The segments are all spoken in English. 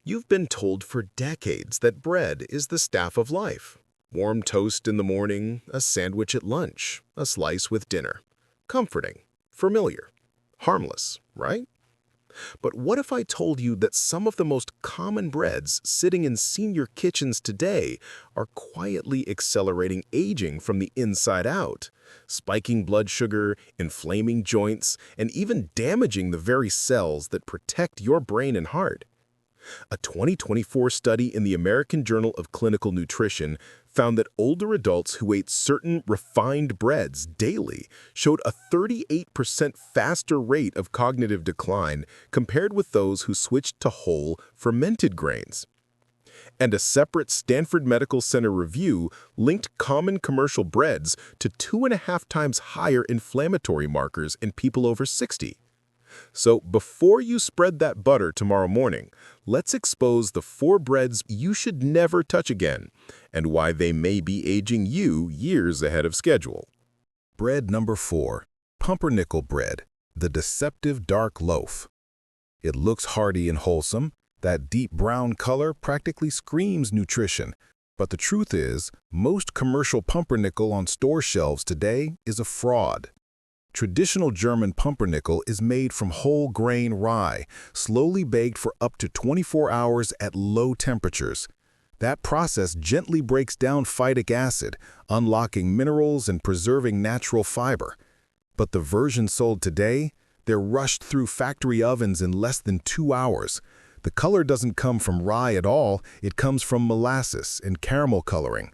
You've been told for decades that bread is the staff of life. Warm toast in the morning, a sandwich at lunch, a slice with dinner. Comforting, familiar, harmless, right? But what if I told you that some of the most common breads sitting in senior kitchens today are quietly accelerating aging from the inside out, spiking blood sugar, inflaming joints, and even damaging the very cells that protect your brain and heart? A 2024 study in the American Journal of Clinical Nutrition found that older adults who ate certain refined breads daily showed a 38% faster rate of cognitive decline compared with those who switched to whole, fermented grains. And a separate Stanford Medical Center review linked common commercial breads to 2.5 times higher inflammatory markers in people over 60. So before you spread that butter tomorrow morning, let's expose the 4 breads you should never touch again and why they may be aging you years ahead of schedule. Bread number 4, pumpernickel bread, the deceptive dark loaf. It looks hearty and wholesome. That deep brown color practically screams nutrition. But the truth is, most commercial pumpernickel on store shelves today is a fraud. Traditional German pumpernickel is made from whole grain rye, slowly baked for up to 24 hours at low temperatures. That process gently breaks down phytic acid, unlocking minerals and preserving natural fiber. But the versions sold today, they're rushed through factory ovens in less than 2 hours. The color doesn't come from rye at all, it comes from molasses and caramel coloring.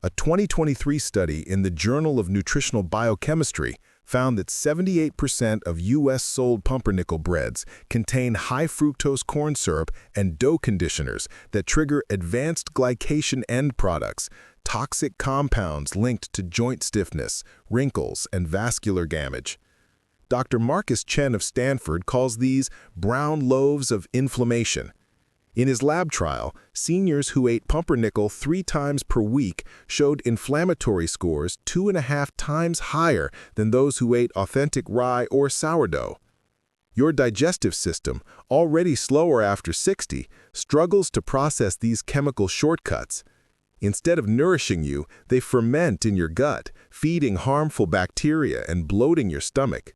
A 2023 study in the Journal of Nutritional Biochemistry found that 78% of U.S. sold pumpernickel breads contain high-fructose corn syrup and dough conditioners that trigger advanced glycation end products, toxic compounds linked to joint stiffness, wrinkles, and vascular damage. Dr. Marcus Chen of Stanford calls these brown loaves of inflammation. In his lab trial, seniors who ate pumpernickel 3 times per week showed inflammatory scores 2.5 times higher than those who ate authentic rye or sourdough. Your digestive system, already slower after 60, struggles to process these chemical shortcuts. Instead of nourishing you, they ferment in your gut, feeding harmful bacteria and bloating your stomach.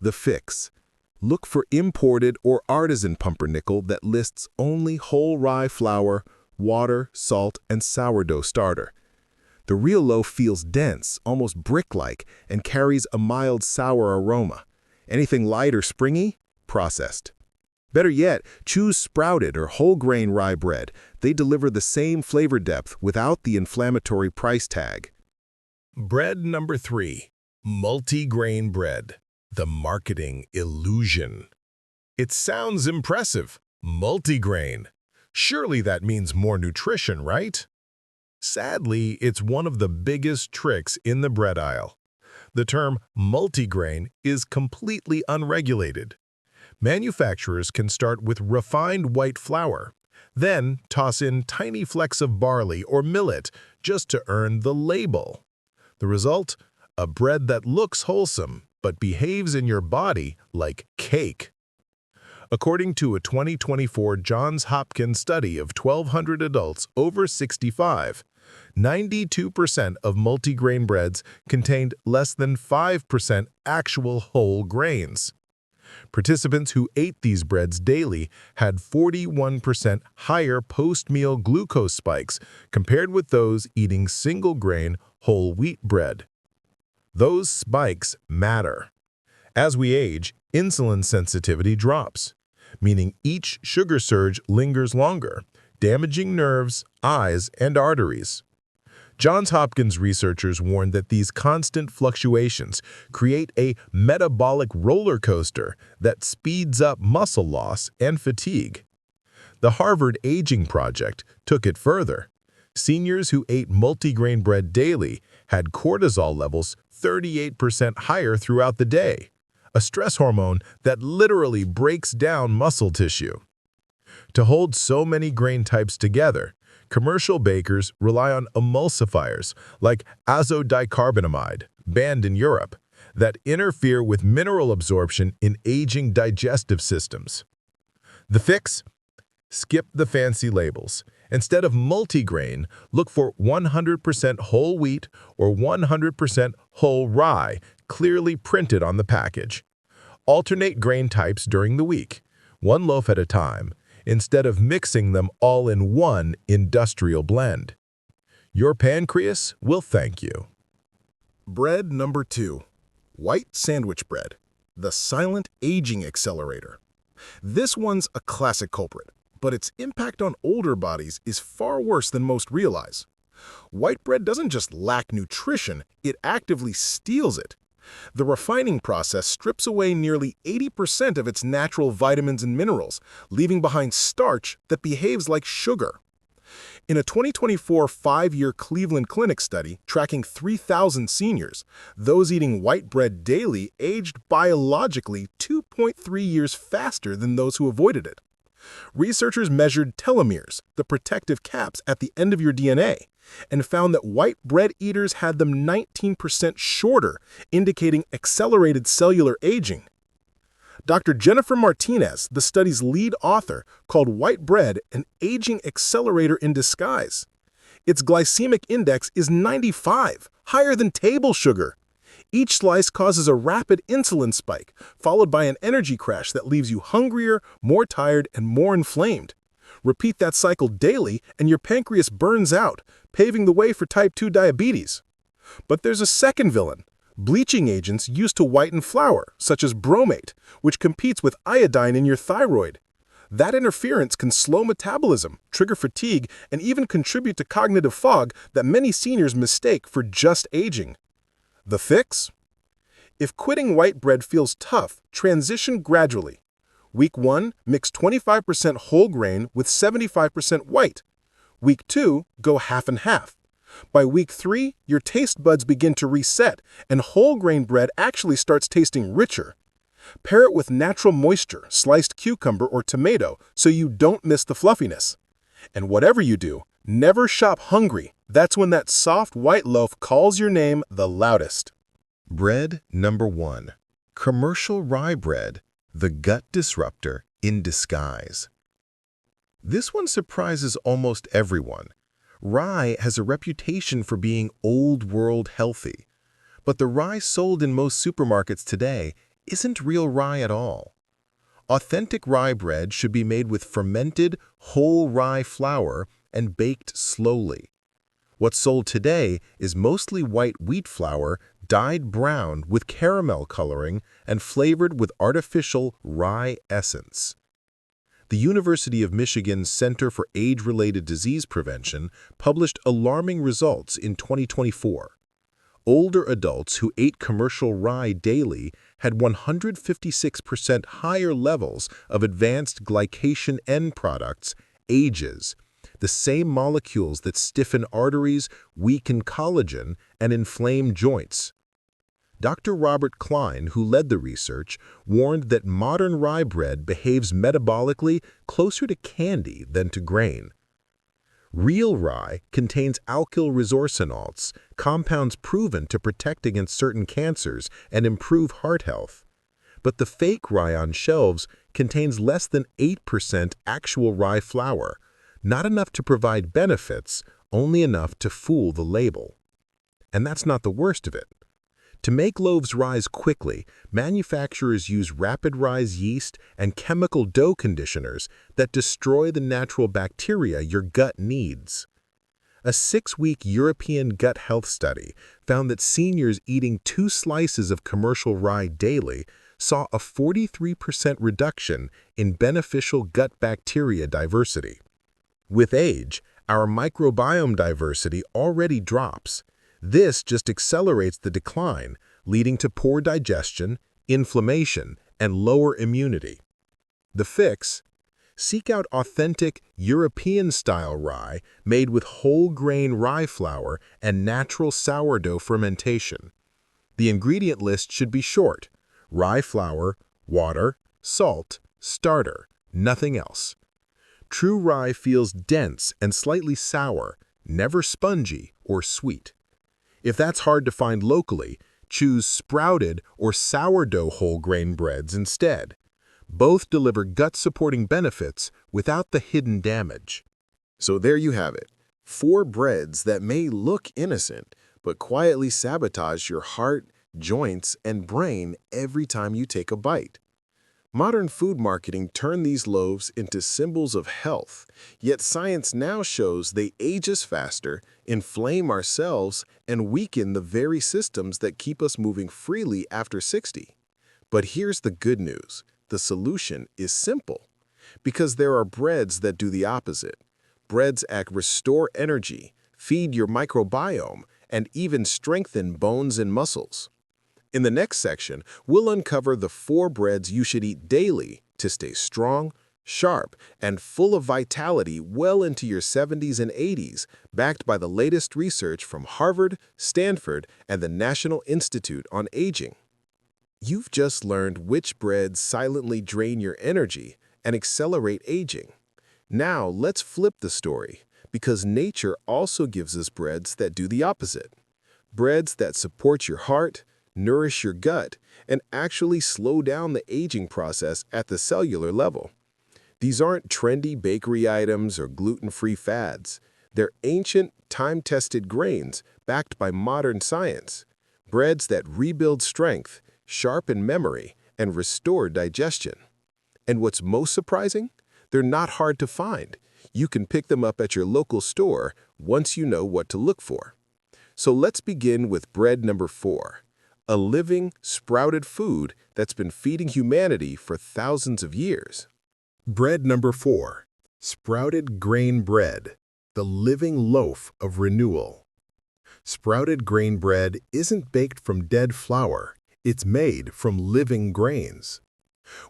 The fix: look for imported or artisan pumpernickel that lists only whole rye flour, water, salt, and sourdough starter. The real loaf feels dense, almost brick-like, and carries a mild sour aroma. Anything light or springy? Processed. Better yet, choose sprouted or whole grain rye bread. They deliver the same flavor depth without the inflammatory price tag. Bread number 3, multigrain bread. The marketing illusion. It sounds impressive. Multigrain. Surely that means more nutrition, right? Sadly, it's one of the biggest tricks in the bread aisle. The term multigrain is completely unregulated. Manufacturers can start with refined white flour, then toss in tiny flecks of barley or millet just to earn the label. The result? A bread that looks wholesome, but behaves in your body like cake. According to a 2024 Johns Hopkins study of 1,200 adults over 65, 92% of multigrain breads contained less than 5% actual whole grains. Participants who ate these breads daily had 41% higher post-meal glucose spikes compared with those eating single-grain whole wheat bread. Those spikes matter. As we age, insulin sensitivity drops, meaning each sugar surge lingers longer, damaging nerves, eyes, and arteries. Johns Hopkins researchers warned that these constant fluctuations create a metabolic roller coaster that speeds up muscle loss and fatigue. The Harvard Aging Project took it further. Seniors who ate multigrain bread daily had cortisol levels 38% higher throughout the day, a stress hormone that literally breaks down muscle tissue. To hold so many grain types together, commercial bakers rely on emulsifiers like azodicarbonamide, banned in Europe, that interfere with mineral absorption in aging digestive systems. The fix? Skip the fancy labels. Instead of multigrain, look for 100% whole wheat or 100% whole rye clearly printed on the package. Alternate grain types during the week, one loaf at a time, instead of mixing them all in one industrial blend. Your pancreas will thank you. Bread number 2. White sandwich bread, the silent aging accelerator. This one's a classic culprit, but its impact on older bodies is far worse than most realize. White bread doesn't just lack nutrition, it actively steals it. The refining process strips away nearly 80% of its natural vitamins and minerals, leaving behind starch that behaves like sugar. In a 2024 5-year Cleveland Clinic study tracking 3,000 seniors, those eating white bread daily aged biologically 2.3 years faster than those who avoided it. Researchers measured telomeres, the protective caps at the end of your DNA, and found that white bread eaters had them 19% shorter, indicating accelerated cellular aging. Dr. Jennifer Martinez, the study's lead author, called white bread an aging accelerator in disguise. Its glycemic index is 95, higher than table sugar. Each slice causes a rapid insulin spike, followed by an energy crash that leaves you hungrier, more tired, and more inflamed. Repeat that cycle daily, and your pancreas burns out, paving the way for type 2 diabetes. But there's a second villain: bleaching agents used to whiten flour, such as bromate, which competes with iodine in your thyroid. That interference can slow metabolism, trigger fatigue, and even contribute to cognitive fog that many seniors mistake for just aging. The fix? If quitting white bread feels tough, transition gradually. Week 1, mix 25% whole grain with 75% white. Week 2, go half and half. By week 3, your taste buds begin to reset, and whole grain bread actually starts tasting richer. Pair it with natural moisture, sliced cucumber or tomato, so you don't miss the fluffiness. And whatever you do, never shop hungry. That's when that soft white loaf calls your name the loudest. Bread number 1. Commercial rye bread, the gut disruptor in disguise. This one surprises almost everyone. Rye has a reputation for being old-world healthy, but the rye sold in most supermarkets today isn't real rye at all. Authentic rye bread should be made with fermented, whole rye flour and baked slowly. What's sold today is mostly white wheat flour dyed brown with caramel coloring and flavored with artificial rye essence. The University of Michigan's Center for Age-Related Disease Prevention published alarming results in 2024. Older adults who ate commercial rye daily had 156% higher levels of advanced glycation end products, AGEs, the same molecules that stiffen arteries, weaken collagen, and inflame joints. Dr. Robert Klein, who led the research, warned that modern rye bread behaves metabolically closer to candy than to grain. Real rye contains alkyl resorcinolts, compounds proven to protect against certain cancers and improve heart health. But the fake rye on shelves contains less than 8% actual rye flour, not enough to provide benefits, only enough to fool the label. And that's not the worst of it. To make loaves rise quickly, manufacturers use rapid rise yeast and chemical dough conditioners that destroy the natural bacteria your gut needs. A 6-week European gut health study found that seniors eating 2 slices of commercial rye daily saw a 43% reduction in beneficial gut bacteria diversity. With age, our microbiome diversity already drops. This just accelerates the decline, leading to poor digestion, inflammation, and lower immunity. The fix? Seek out authentic European-style rye made with whole-grain rye flour and natural sourdough fermentation. The ingredient list should be short: rye flour, water, salt, starter, nothing else. True rye feels dense and slightly sour, never spongy or sweet. If that's hard to find locally, choose sprouted or sourdough whole grain breads instead. Both deliver gut-supporting benefits without the hidden damage. So there you have it. 4 breads that may look innocent, but quietly sabotage your heart, joints, and brain every time you take a bite. Modern food marketing turned these loaves into symbols of health, yet science now shows they age us faster, inflame our cells, and weaken the very systems that keep us moving freely after 60. But here's the good news. The solution is simple. Because there are breads that do the opposite. Breads that restore energy, feed your microbiome, and even strengthen bones and muscles. In the next section, we'll uncover the 4 breads you should eat daily to stay strong, sharp, and full of vitality well into your 70s and 80s, backed by the latest research from Harvard, Stanford, and the National Institute on Aging. You've just learned which breads silently drain your energy and accelerate aging. Now let's flip the story, because nature also gives us breads that do the opposite. Breads that support your heart, nourish your gut, and actually slow down the aging process at the cellular level. These aren't trendy bakery items or gluten-free fads. They're ancient, time-tested grains backed by modern science. Breads that rebuild strength, sharpen memory, and restore digestion. And what's most surprising? They're not hard to find. You can pick them up at your local store once you know what to look for. So let's begin with bread number 4. A living, sprouted food that's been feeding humanity for thousands of years. Bread number 4. Sprouted grain bread, the living loaf of renewal. Sprouted grain bread isn't baked from dead flour. It's made from living grains.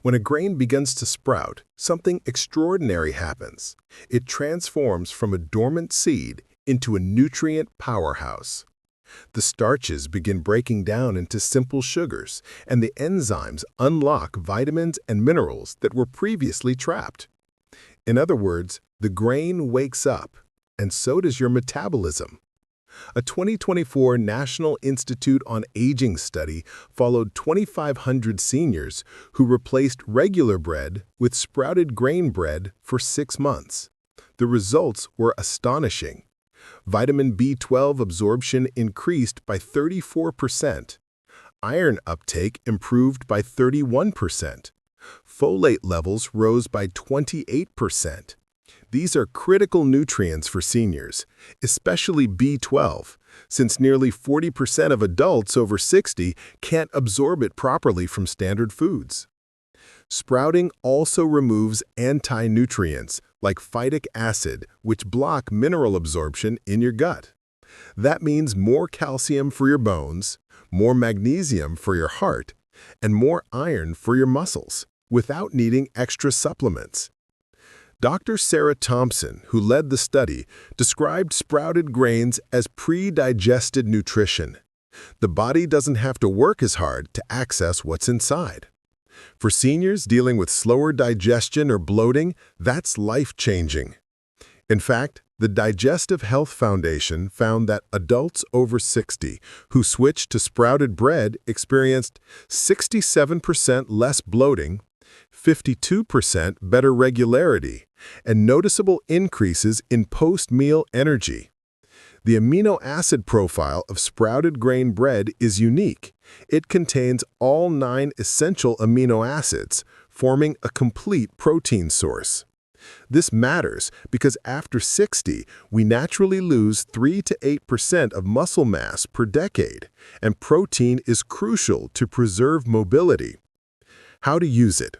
When a grain begins to sprout, something extraordinary happens. It transforms from a dormant seed into a nutrient powerhouse. The starches begin breaking down into simple sugars, and the enzymes unlock vitamins and minerals that were previously trapped. In other words, the grain wakes up, and so does your metabolism. A 2024 National Institute on Aging study followed 2,500 seniors who replaced regular bread with sprouted grain bread for 6 months. The results were astonishing. Vitamin B12 absorption increased by 34%. Iron uptake improved by 31%. Folate levels rose by 28%. These are critical nutrients for seniors, especially B12, since nearly 40% of adults over 60 can't absorb it properly from standard foods. Sprouting also removes anti-nutrients like phytic acid, which block mineral absorption in your gut. That means more calcium for your bones, more magnesium for your heart, and more iron for your muscles, without needing extra supplements. Dr. Sarah Thompson, who led the study, described sprouted grains as pre-digested nutrition. The body doesn't have to work as hard to access what's inside. For seniors dealing with slower digestion or bloating, that's life-changing. In fact, the Digestive Health Foundation found that adults over 60 who switched to sprouted bread experienced 67% less bloating, 52% better regularity, and noticeable increases in post-meal energy. The amino acid profile of sprouted grain bread is unique. It contains all 9 essential amino acids, forming a complete protein source. This matters because after 60, we naturally lose 3 to 8% of muscle mass per decade, and protein is crucial to preserve mobility. How to use it?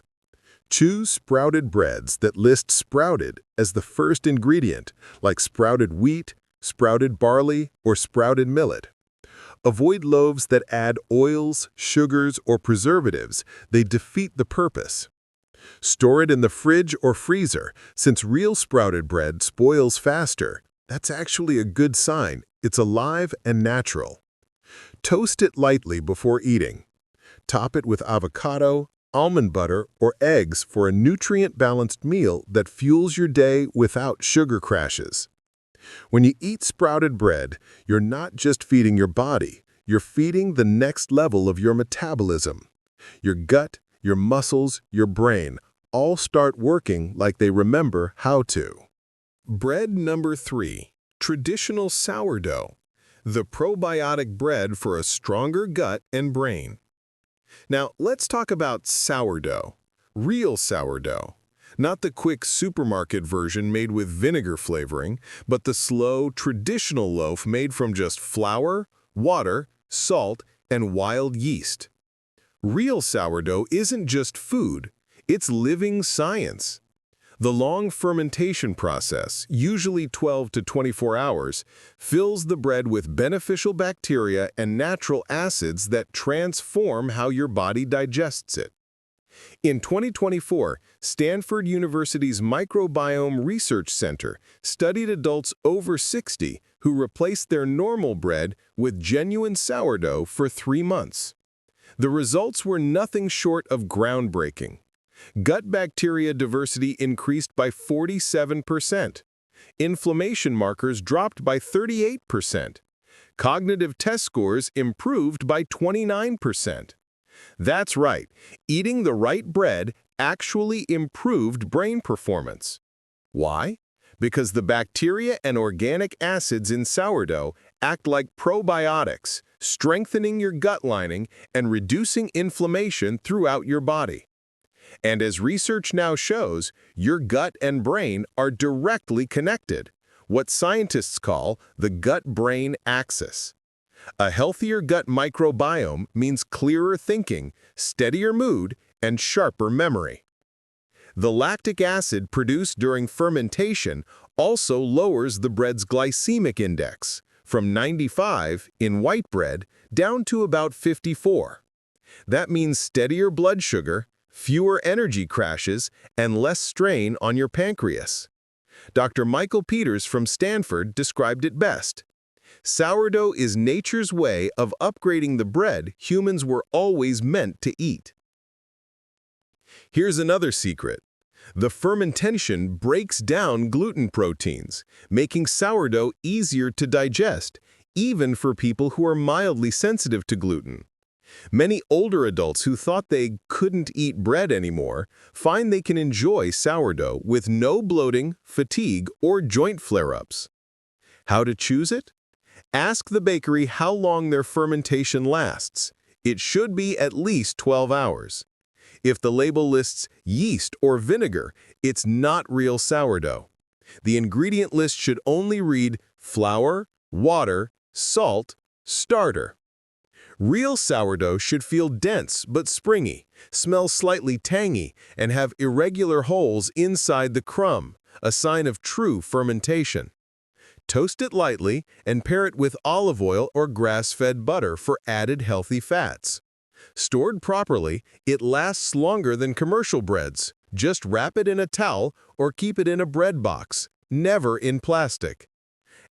Choose sprouted breads that list sprouted as the first ingredient, like sprouted wheat, sprouted barley, or sprouted millet. Avoid loaves that add oils, sugars, or preservatives. They defeat the purpose. Store it in the fridge or freezer, since real sprouted bread spoils faster. That's actually a good sign. It's alive and natural. Toast it lightly before eating. Top it with avocado, almond butter, or eggs for a nutrient-balanced meal that fuels your day without sugar crashes. When you eat sprouted bread, you're not just feeding your body, you're feeding the next level of your metabolism. Your gut, your muscles, your brain all start working like they remember how to. Bread number 3. Traditional sourdough. The probiotic bread for a stronger gut and brain. Now, let's talk about sourdough. Real sourdough. Not the quick supermarket version made with vinegar flavoring, but the slow, traditional loaf made from just flour, water, salt, and wild yeast. Real sourdough isn't just food, it's living science. The long fermentation process, usually 12 to 24 hours, fills the bread with beneficial bacteria and natural acids that transform how your body digests it. In 2024, Stanford University's Microbiome Research Center studied adults over 60 who replaced their normal bread with genuine sourdough for 3 months. The results were nothing short of groundbreaking. Gut bacteria diversity increased by 47%. Inflammation markers dropped by 38%. Cognitive test scores improved by 29%. That's right, eating the right bread actually improved brain performance. Why? Because the bacteria and organic acids in sourdough act like probiotics, strengthening your gut lining and reducing inflammation throughout your body. And as research now shows, your gut and brain are directly connected, what scientists call the gut-brain axis. A healthier gut microbiome means clearer thinking, steadier mood, and sharper memory. The lactic acid produced during fermentation also lowers the bread's glycemic index, from 95 in white bread down to about 54. That means steadier blood sugar, fewer energy crashes, and less strain on your pancreas. Dr. Michael Peters from Stanford described it best. Sourdough is nature's way of upgrading the bread humans were always meant to eat. Here's another secret. The fermentation breaks down gluten proteins, making sourdough easier to digest, even for people who are mildly sensitive to gluten. Many older adults who thought they couldn't eat bread anymore find they can enjoy sourdough with no bloating, fatigue, or joint flare-ups. How to choose it? Ask the bakery how long their fermentation lasts. It should be at least 12 hours. If the label lists yeast or vinegar, it's not real sourdough. The ingredient list should only read flour, water, salt, starter. Real sourdough should feel dense but springy, smell slightly tangy, and have irregular holes inside the crumb, a sign of true fermentation. Toast it lightly and pair it with olive oil or grass-fed butter for added healthy fats. Stored properly, it lasts longer than commercial breads. Just wrap it in a towel or keep it in a bread box, never in plastic.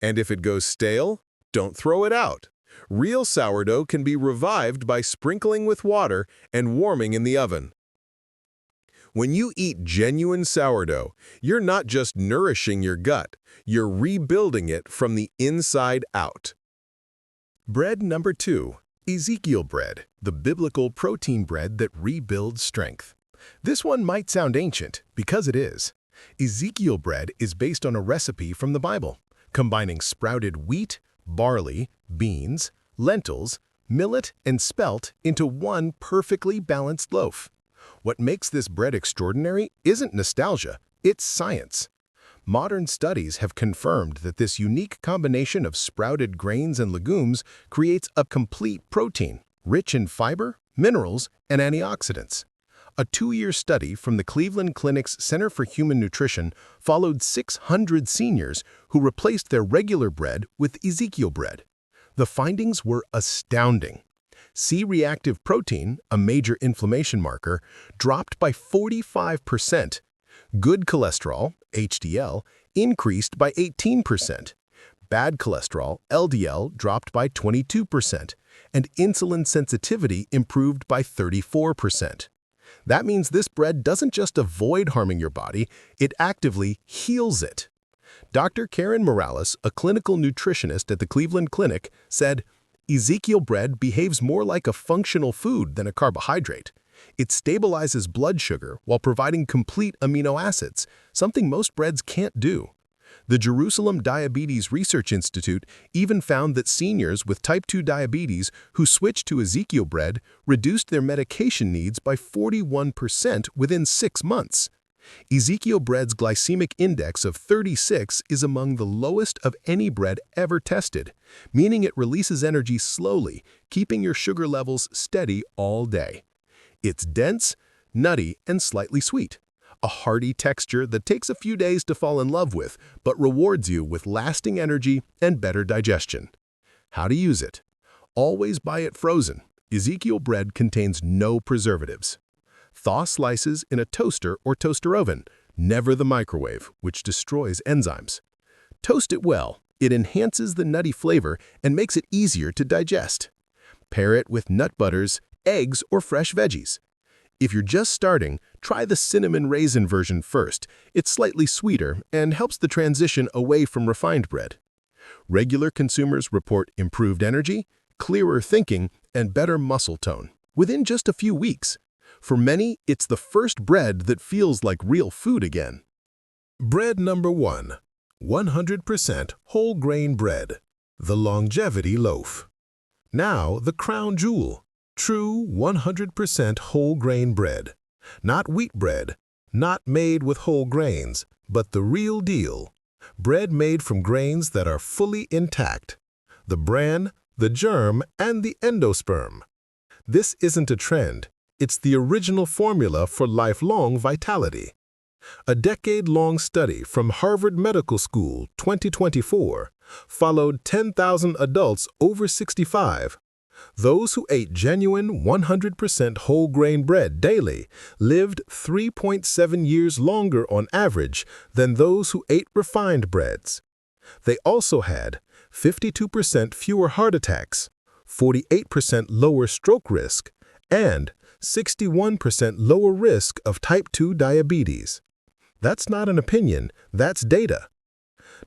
And if it goes stale, don't throw it out. Real sourdough can be revived by sprinkling with water and warming in the oven. When you eat genuine sourdough, you're not just nourishing your gut, you're rebuilding it from the inside out. Bread number 2. Ezekiel bread, the biblical protein bread that rebuilds strength. This one might sound ancient, because it is. Ezekiel bread is based on a recipe from the Bible, combining sprouted wheat, barley, beans, lentils, millet, and spelt into one perfectly balanced loaf. What makes this bread extraordinary isn't nostalgia, it's science. Modern studies have confirmed that this unique combination of sprouted grains and legumes creates a complete protein, rich in fiber, minerals, and antioxidants. A 2-year study from the Cleveland Clinic's Center for Human Nutrition followed 600 seniors who replaced their regular bread with Ezekiel bread. The findings were astounding. C-reactive protein, a major inflammation marker, dropped by 45%. Good cholesterol, HDL, increased by 18%. Bad cholesterol, LDL, dropped by 22%. And insulin sensitivity improved by 34%. That means this bread doesn't just avoid harming your body, it actively heals it. Dr. Karen Morales, a clinical nutritionist at the Cleveland Clinic, said, "Ezekiel bread behaves more like a functional food than a carbohydrate. It stabilizes blood sugar while providing complete amino acids, something most breads can't do. The Jerusalem Diabetes Research Institute even found that seniors with type 2 diabetes who switched to Ezekiel bread reduced their medication needs by 41% within 6 months. Ezekiel bread's glycemic index of 36 is among the lowest of any bread ever tested, meaning it releases energy slowly, keeping your sugar levels steady all day. It's dense, nutty, and slightly sweet. A hearty texture that takes a few days to fall in love with, but rewards you with lasting energy and better digestion. How to use it? Always buy it frozen. Ezekiel bread contains no preservatives. Thaw slices in a toaster or toaster oven, never the microwave, which destroys enzymes. Toast it well. It enhances the nutty flavor and makes it easier to digest. Pair it with nut butters, eggs, or fresh veggies. If you're just starting, try the cinnamon raisin version first. It's slightly sweeter and helps the transition away from refined bread. Regular consumers report improved energy, clearer thinking, and better muscle tone within just a few weeks. For many, it's the first bread that feels like real food again. Bread number 1. 100% whole grain bread. The longevity loaf. Now the crown jewel. True 100% whole grain bread. Not wheat bread, not made with whole grains, but the real deal. Bread made from grains that are fully intact. The bran, the germ, and the endosperm. This isn't a trend. It's the original formula for lifelong vitality. A decade-long study from Harvard Medical School 2024 followed 10,000 adults over 65. Those who ate genuine 100% whole grain bread daily lived 3.7 years longer on average than those who ate refined breads. They also had 52% fewer heart attacks, 48% lower stroke risk, and 61% lower risk of type 2 diabetes. That's not an opinion, that's data.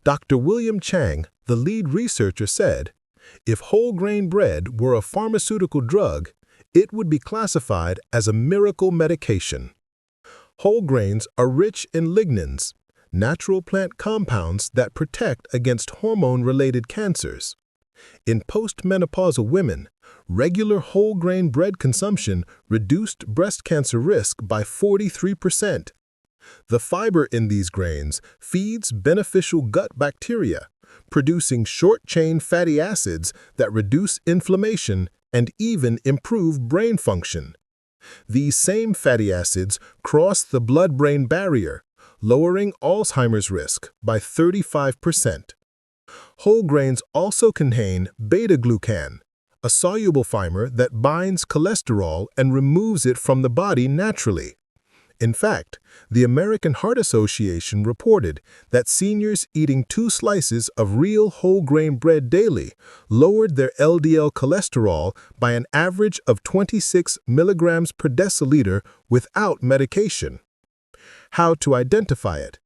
Dr. William Chang, the lead researcher, said, if whole grain bread were a pharmaceutical drug, it would be classified as a miracle medication. Whole grains are rich in lignans, natural plant compounds that protect against hormone-related cancers. In postmenopausal women, regular whole grain bread consumption reduced breast cancer risk by 43%. The fiber in these grains feeds beneficial gut bacteria, producing short-chain fatty acids that reduce inflammation and even improve brain function. These same fatty acids cross the blood-brain barrier, lowering Alzheimer's risk by 35%. Whole grains also contain beta-glucan, a soluble fiber that binds cholesterol and removes it from the body naturally. In fact, the American Heart Association reported that seniors eating 2 slices of real whole grain bread daily lowered their LDL cholesterol by an average of 26 milligrams per deciliter without medication. How to identify it?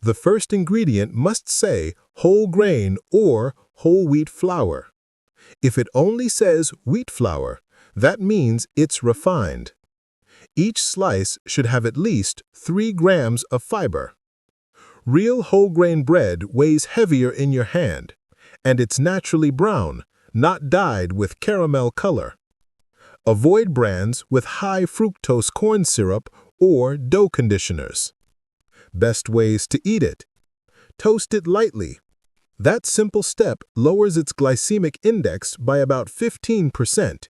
The first ingredient must say whole grain or whole wheat flour. If it only says wheat flour, that means it's refined. Each slice should have at least 3 grams of fiber. Real whole grain bread weighs heavier in your hand, and it's naturally brown, not dyed with caramel color. Avoid brands with high fructose corn syrup or dough conditioners. Best ways to eat it. Toast it lightly. That simple step lowers its glycemic index by about 15%.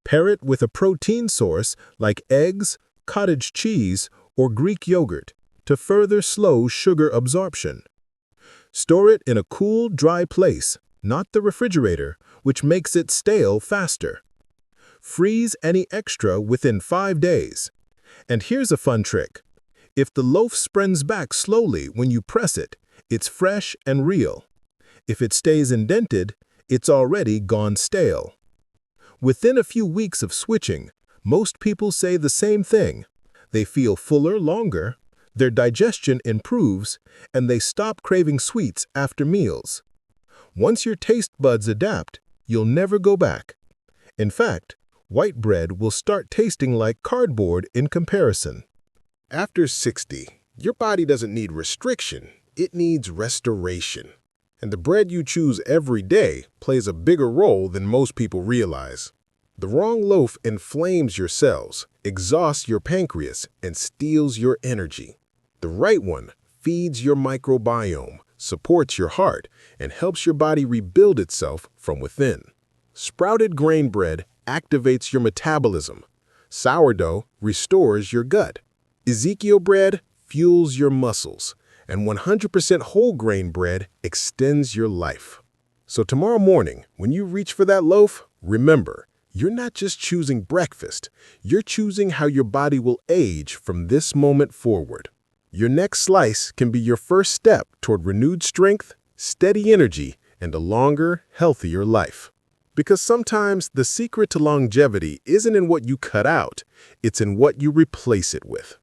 Pair it with a protein source like eggs, cottage cheese, or Greek yogurt to further slow sugar absorption. Store it in a cool, dry place, not the refrigerator, which makes it stale faster. Freeze any extra within 5 days. And here's a fun trick. If the loaf spreads back slowly when you press it, it's fresh and real. If it stays indented, it's already gone stale. Within a few weeks of switching, most people say the same thing. They feel fuller longer, their digestion improves, and they stop craving sweets after meals. Once your taste buds adapt, you'll never go back. In fact, white bread will start tasting like cardboard in comparison. After 60, your body doesn't need restriction, it needs restoration. And the bread you choose every day plays a bigger role than most people realize. The wrong loaf inflames your cells, exhausts your pancreas, and steals your energy. The right one feeds your microbiome, supports your heart, and helps your body rebuild itself from within. Sprouted grain bread activates your metabolism. Sourdough restores your gut. Ezekiel bread fuels your muscles. And 100% whole grain bread extends your life. So tomorrow morning, when you reach for that loaf, remember, you're not just choosing breakfast, you're choosing how your body will age from this moment forward. Your next slice can be your first step toward renewed strength, steady energy, and a longer, healthier life. Because sometimes the secret to longevity isn't in what you cut out, it's in what you replace it with.